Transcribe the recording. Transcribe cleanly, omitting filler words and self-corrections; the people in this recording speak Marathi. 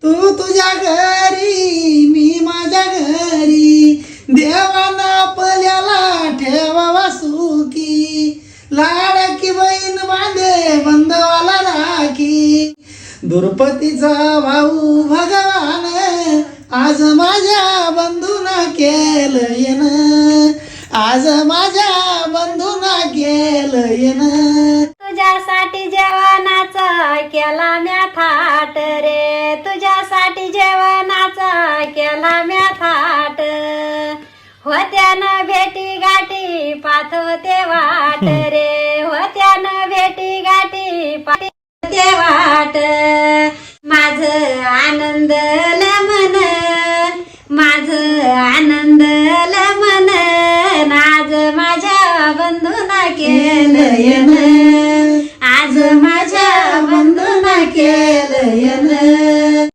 तू तुझ्या घरी मी माझ्या घरी, देवाना आपल्याला ठेवावा सुखी, लाडकी बहीण बांधे बंधवाला राखी. द्रौपदीचा भाऊ भगवान आज माझ्या बंधूना केलं येणं, आज माझ्या बंधूना केलं येणं. तुझ्यासाठी जेवणाचा केला म्या थाट रे, तुझ्यासाठी जेवणाचा केला म्या थाट. होत्यानं भेटी गाठी पाठवते वाट रे, होत्यानं भेटी गाठी पाठवते वाट. माझं आनंदल मन, माझं आनंदल मन, आज माझ्या बंधूना केलं येणं.